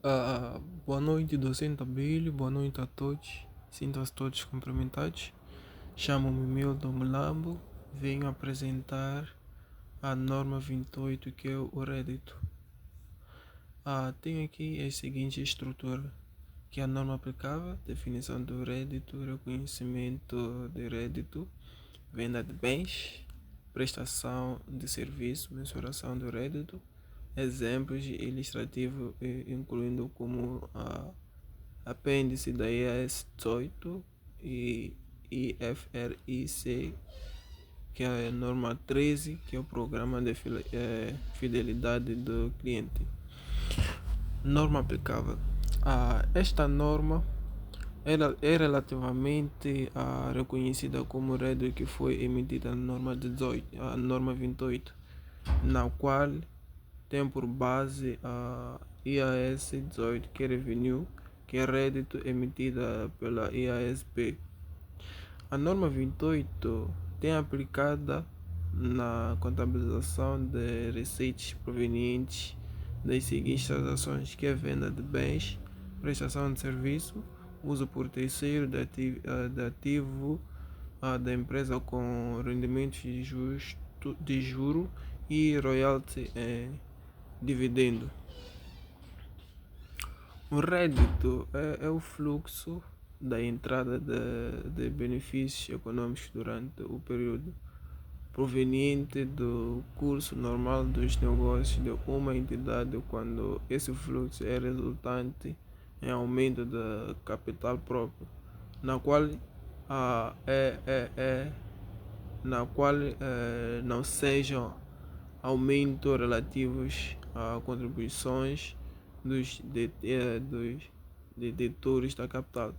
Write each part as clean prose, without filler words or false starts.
Boa noite, docente Abílio, boa noite a todos. Sintam-se todos cumprimentados. Chamo-me Milton Mulambo, venho apresentar a norma 28, que é o rédito. Tenho aqui a seguinte estrutura, que é a norma aplicável, definição do rédito, reconhecimento de rédito, venda de bens, prestação de serviço, mensuração do rédito, exemplos ilustrativos, incluindo como apêndice da IAS 18 e IFRIC, que é a norma 13, que é o programa de fidelidade do cliente. Norma aplicável. Esta norma é relativamente reconhecida como rédito, que foi emitida na norma 18, a norma 28, na qual tem por base a IAS 18, que é Revenue, que é rédito emitida pela IASB. A norma 28 tem aplicada na contabilização de receitas provenientes das seguintes transações, que é venda de bens, prestação de serviço, uso por terceiro de ativo da empresa com rendimentos de juro e royalty dividendo. O rédito é o fluxo da entrada de benefícios econômicos durante o período proveniente do curso normal dos negócios de uma entidade, quando esse fluxo é resultante em aumento do capital próprio, na qual, ah, é, é, é, não sejam aumentos relativos a contribuições dos detentores da capital.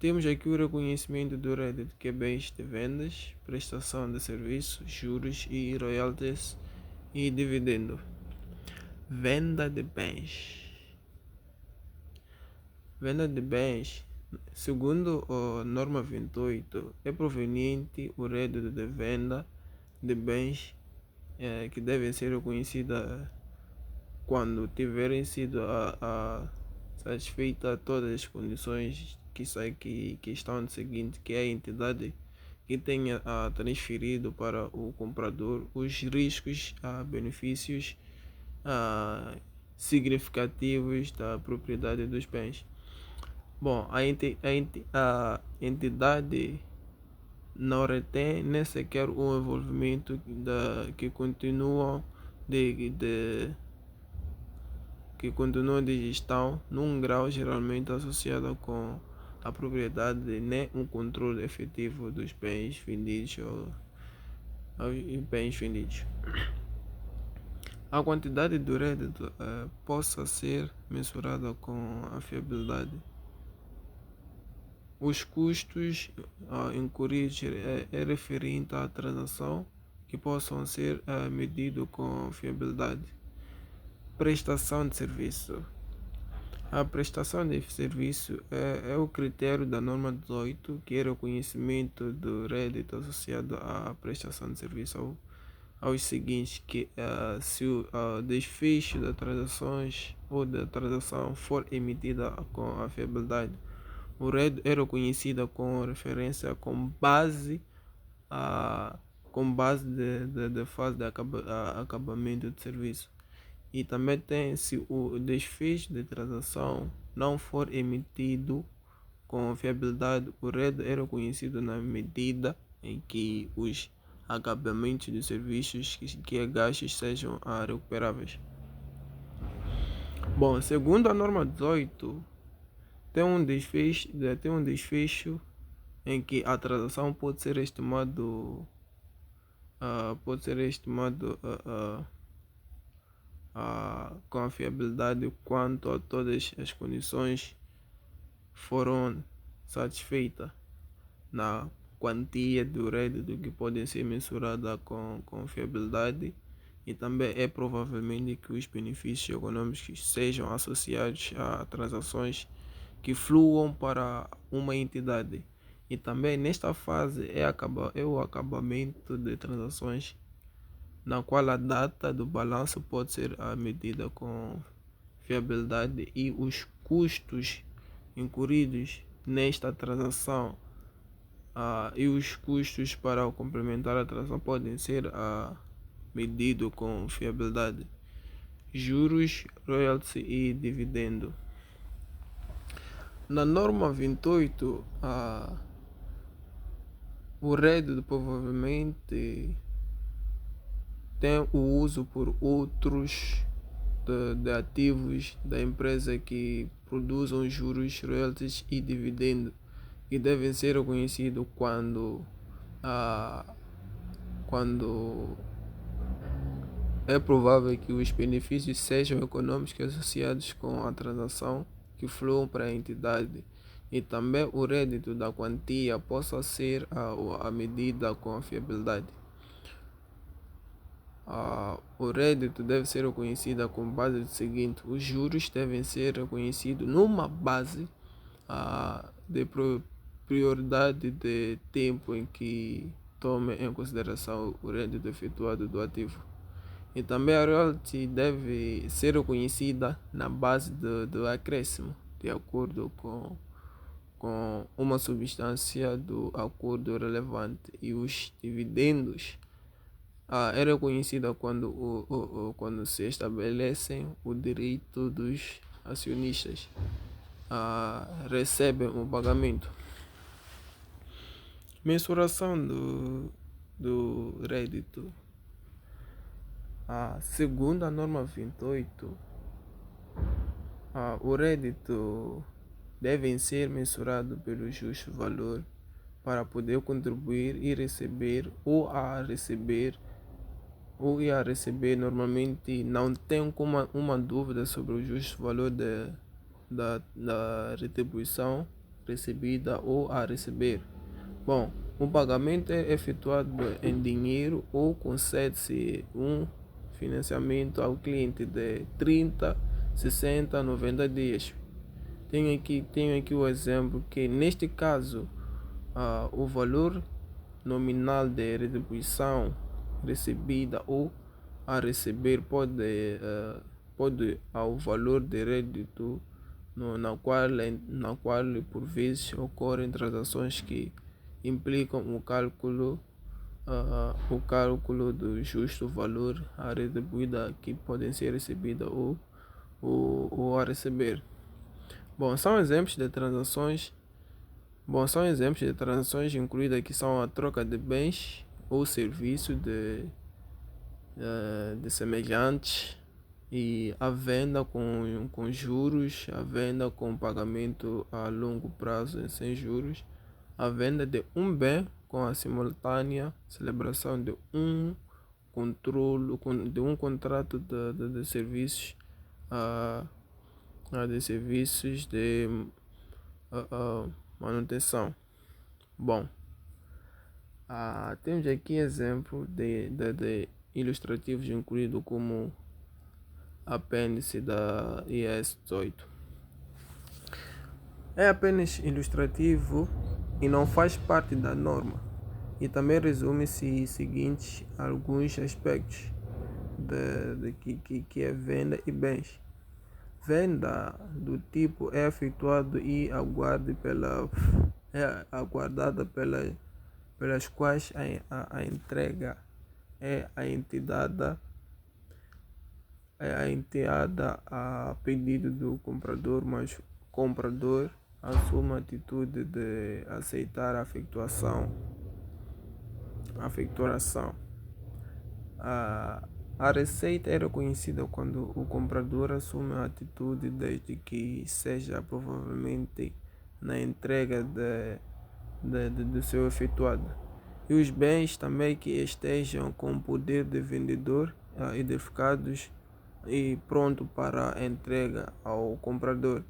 Temos aqui o reconhecimento do rédito, que é bens de vendas, prestação de serviços, juros e royalties e dividendo. Venda de bens. Venda de bens, segundo a norma 28, é proveniente o rédito de venda de bens que devem ser reconhecidas quando tiverem sido satisfeitas todas as condições que estão no seguinte, que é a entidade que tenha transferido para o comprador os riscos a benefícios significativos da propriedade dos bens. Bom, a entidade não retém nem sequer o envolvimento que continua de que continua de gestão num grau geralmente associado com a propriedade, nem um controle efetivo dos bens vendidos ou bens vendidos. A quantidade do rédito possa ser mensurada com a fiabilidade. Os custos incorridos é referente à transação, que possam ser medidos com fiabilidade. Prestação de serviço. A prestação de serviço é o critério da norma 18, que era o conhecimento do rédito associado à prestação de serviço aos seguintes, que se o desfecho das transações ou da transação for emitida com a fiabilidade, o rédito é reconhecido com referência com base de fase de acabamento de serviço. E também tem, se o desfecho de transação não for emitido com fiabilidade, o rédito é reconhecido na medida em que os acabamentos de serviços que gastos sejam recuperáveis. Bom, segundo a norma 18, tem um desfecho em que a transação pode ser estimado com a fiabilidade quanto a todas as condições foram satisfeitas na quantia do rédito que podem ser mensuradas com fiabilidade, e também é provavelmente que os benefícios econômicos sejam associados a transações que fluam para uma entidade. E também nesta fase é o acabamento de transações, na qual a data do balanço pode ser medida com fiabilidade e os custos incorridos nesta transação e os custos para complementar a transação podem ser medidos com fiabilidade. Juros, royalties e dividendo. Na norma 28, o rédito provavelmente tem o uso por outros de ativos da empresa que produzam juros, royalties e dividendo, que devem ser reconhecidos quando é provável que os benefícios sejam econômicos associados com a transação que fluam para a entidade, e também o rédito da quantia possa ser a medida com a fiabilidade. O rédito deve ser reconhecido com base do seguinte: os juros devem ser reconhecidos numa base de prioridade de tempo em que tome em consideração o rédito efetuado do ativo. E também a royalty deve ser reconhecida na base do acréscimo, de acordo com uma substância do acordo relevante, e os dividendos é reconhecida quando se estabelecem o direito dos acionistas recebem o pagamento. Mensuração do rédito. Segundo a norma 28, o rédito deve ser mensurado pelo justo valor para poder contribuir e receber ou a receber normalmente não tem uma dúvida sobre o justo valor da retribuição recebida ou a receber. Bom, o pagamento é efetuado em dinheiro ou concede-se um financiamento ao cliente de 30, 60, 90 dias. Tenho aqui o exemplo que neste caso o valor nominal de retribuição recebida ou a receber pode ao valor de rédito na qual por vezes ocorrem transações que implicam o cálculo do justo valor a retribuída que podem ser recebida ou a receber. São exemplos de transações incluídas que são a troca de bens ou serviços de semelhantes, e a venda com juros, a venda com pagamento a longo prazo sem juros, a venda de um bem com a simultânea celebração de um contrato de serviços de manutenção. Temos aqui exemplo de ilustrativos incluído como apêndice da IAS 18. É apenas ilustrativo e não faz parte da norma, e também resume-se seguintes alguns aspectos que é venda e bens. Venda do tipo é efetuado e aguardada pelas quais a entrega é a entidade a pedido do comprador, mas o comprador assume a atitude de aceitar a efetuação. A receita é reconhecida quando o comprador assume a atitude, desde que seja provavelmente na entrega do seu efetuado. E os bens também que estejam com o poder de vendedor identificados e pronto para a entrega ao comprador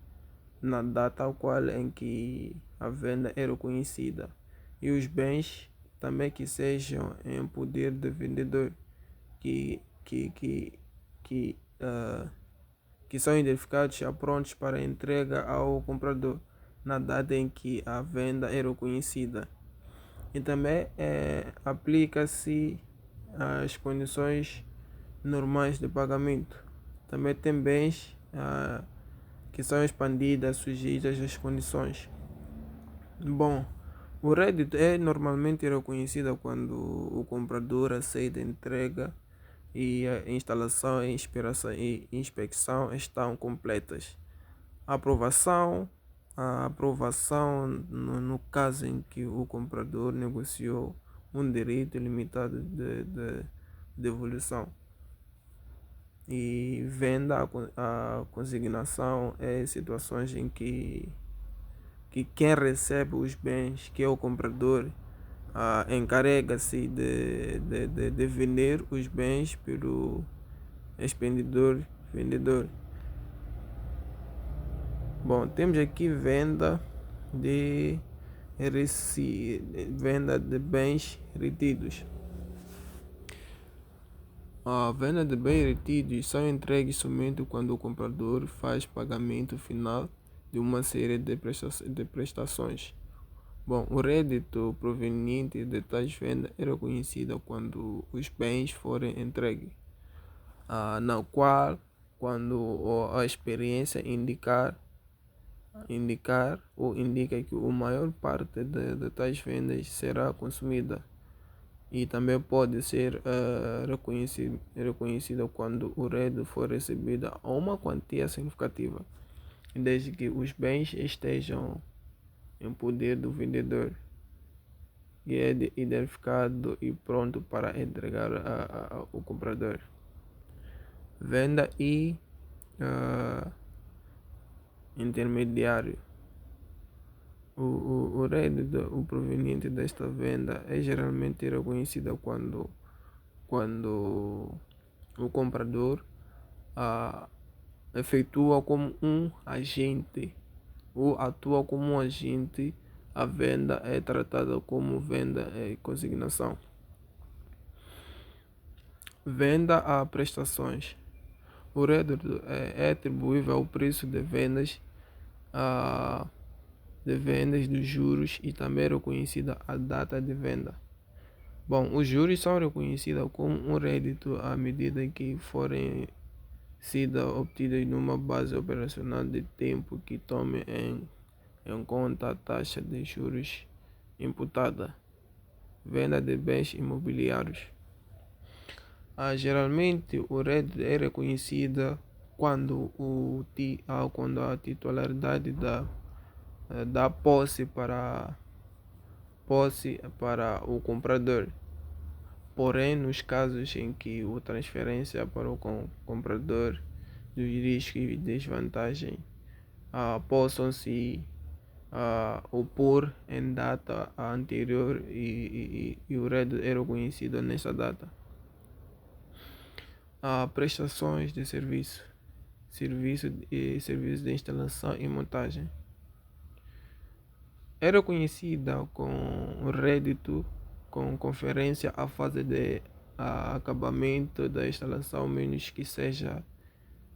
na data ao qual em que a venda é reconhecida. E os bens também que sejam em poder de vendedor que são identificados já prontos para entrega ao comprador na data em que a venda é reconhecida. E também aplica-se as condições normais de pagamento. Também tem bens ah, que são expandidas sujeitas às condições. Bom, o rédito é normalmente reconhecido quando o comprador aceita a entrega e a instalação e inspeção estão completas. Aprovação, a aprovação no caso em que o comprador negociou um direito limitado de devolução. E venda, a consignação é situações em que quem recebe os bens, que é o comprador, encarrega-se de vender os bens pelo expendedor, vendedor. Bom, temos aqui venda de bens retidos. A venda de bens retidos são entregues somente quando o comprador faz pagamento final de uma série de prestações. Bom, o rédito proveniente de tais vendas é reconhecido quando os bens forem entregues, na qual, quando a experiência indica que a maior parte de tais vendas será consumida. E também pode ser reconhecido quando o rédito for recebido a uma quantia significativa, desde que os bens estejam em poder do vendedor e é identificado e pronto para entregar ao comprador. Venda e intermediário. O rédito o proveniente desta venda é geralmente reconhecido quando o comprador efetua como um agente ou atua como um agente. A venda é tratada como venda e consignação. Venda a prestações. O rédito é atribuível ao preço de vendas dos juros e também é reconhecida a data de venda. Bom, os juros são reconhecidos como um rédito à medida que forem sido obtidos numa base operacional de tempo que tome em conta a taxa de juros imputada. Venda de bens imobiliários. Geralmente o rédito é reconhecido quando a titularidade da posse para o comprador. Porém, nos casos em que a transferência para o comprador dos riscos e desvantagens possam se opor em data anterior e o rédito é reconhecido nessa data. Prestações de serviços de instalação e montagem. É reconhecida com o rédito com conferência à fase de acabamento da instalação, menos que seja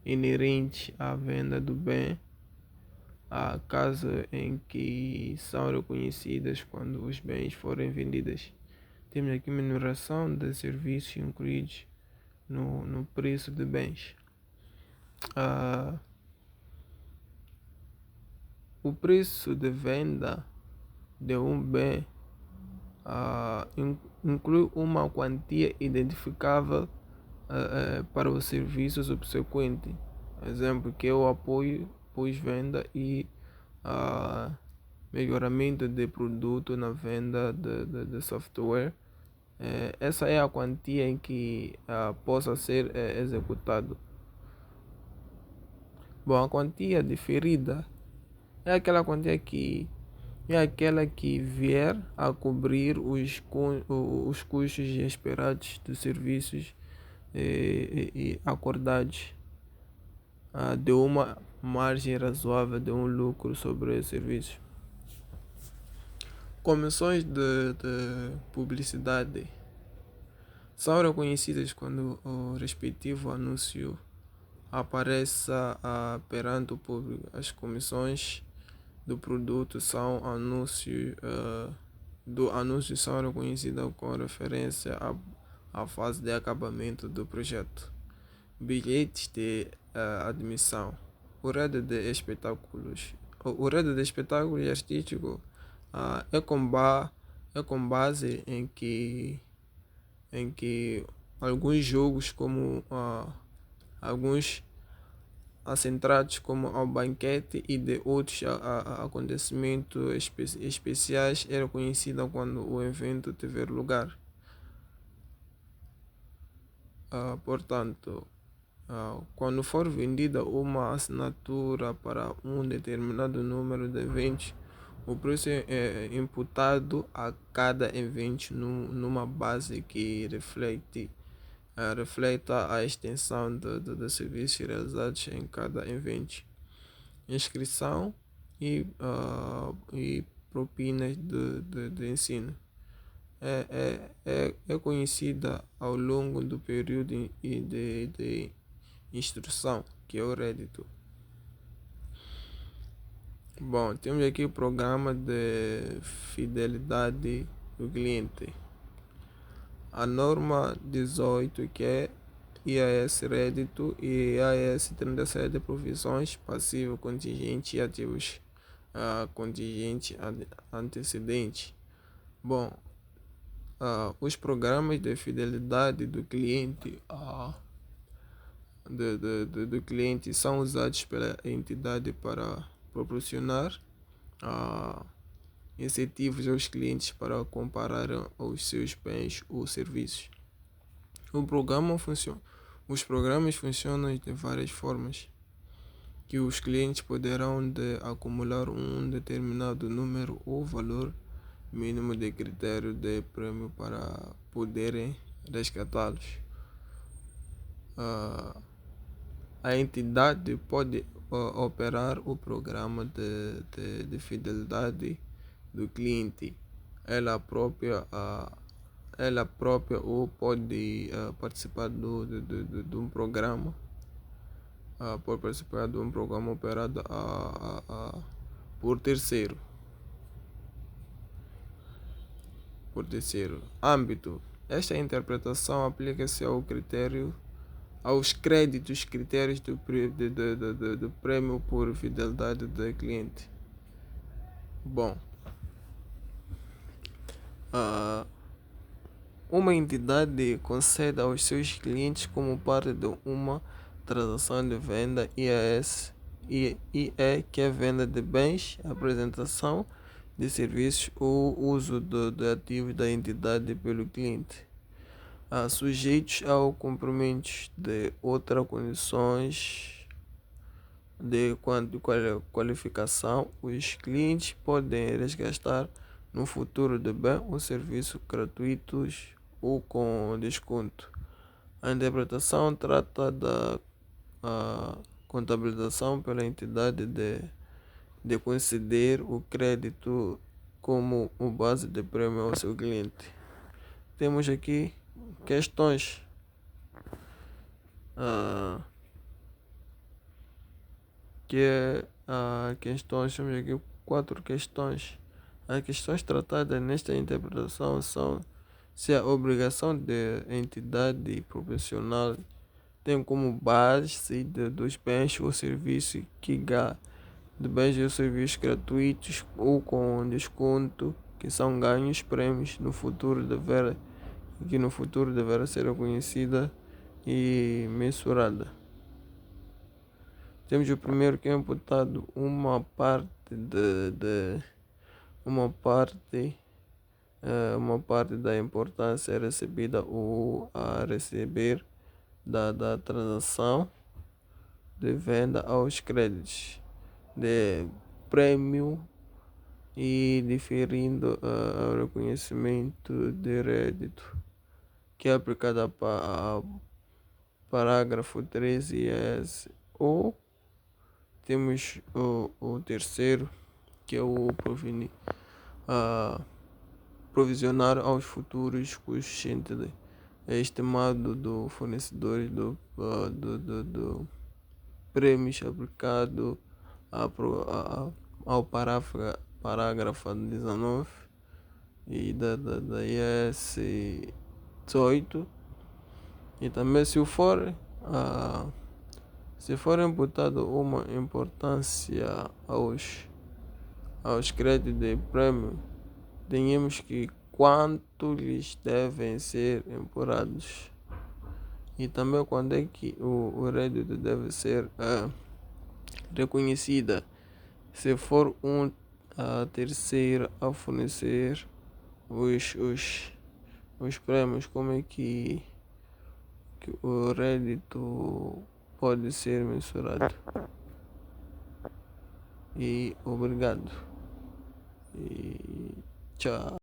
inerente à venda do bem, caso em que são reconhecidas quando os bens forem vendidos. Temos aqui mineração de serviços incluídos no preço de bens. O preço de venda de um bem inclui uma quantia identificável para o serviço subsequente. Exemplo, que é o apoio pós-venda e melhoramento de produto na venda de software. Essa é a quantia em que possa ser executado. Bom, a quantia diferida é aquela quantia que vier a cobrir os custos esperados dos serviços e acordados, de uma margem razoável de um lucro sobre os serviços. Comissões de publicidade são reconhecidas quando o respectivo anúncio apareça perante o público. As comissões do produto são anúncios são reconhecidas com referência à fase de acabamento do projeto. bilhetes de admissão. O rede de espetáculos. O rede de espetáculos artísticos é é com base em que alguns jogos como alguns centrados como ao banquete e de outros acontecimentos especiais eram conhecidos quando o evento tiver lugar. Portanto, quando for vendida uma assinatura para um determinado número de eventos, o preço é imputado a cada evento numa base que refleta a extensão de serviços realizados em cada evento, inscrição e propinas de ensino. É conhecida ao longo do período de instrução, que é o rédito. Bom, temos aqui o programa de fidelidade do cliente. A norma 18, que é IAS rédito, e IAS 37, provisões passivo contingente e ativos contingente antecedente. Bom, os programas de fidelidade do cliente do cliente são usados pela entidade para proporcionar incentivos aos clientes para comparar os seus bens ou serviços. Os programas funcionam de várias formas, que os clientes poderão acumular um determinado número ou valor mínimo de critério de prêmio para poderem resgatá-los. A entidade pode operar o programa de fidelidade do cliente ela própria ou pode participar de um programa operado por terceiro. Âmbito. Esta interpretação aplica-se aos critérios do prêmio por fidelidade do cliente. Bom, uma entidade concede aos seus clientes, como parte de uma transação de venda IAS, que é venda de bens, apresentação de serviços ou uso de ativos da entidade pelo cliente, sujeitos ao cumprimento de outras condições de qualificação. Os clientes podem resgatar no futuro de bem ou serviço gratuitos ou com desconto. A interpretação trata da contabilização pela entidade de conceder o crédito como base de prêmio ao seu cliente. Temos aqui questões. Temos aqui 4 questões. As questões tratadas nesta interpretação são se a obrigação de entidade profissional tem como base dos bens ou serviços de bens ou serviços gratuitos ou com desconto, que são ganhos, prêmios que no futuro deverá ser reconhecida e mensurada. Temos o primeiro, que é imputado uma parte da importância recebida ou a receber da transação de venda aos créditos de prêmio e diferindo ao reconhecimento de rédito, que é aplicado a parágrafo 13 ou temos o terceiro, que é o provisionar aos futuros custos estimado do fornecedor do prêmios aplicado ao parágrafo 19 e da IS 18, e também, se o for, Ah, se for imputado uma importância aos créditos de prêmio, tenhamos que quanto lhes devem ser imputados e também quando é que o rédito deve ser reconhecida. Se for um terceiro a fornecer os prêmios, como é que o rédito pode ser mensurado? E obrigado. E tchau.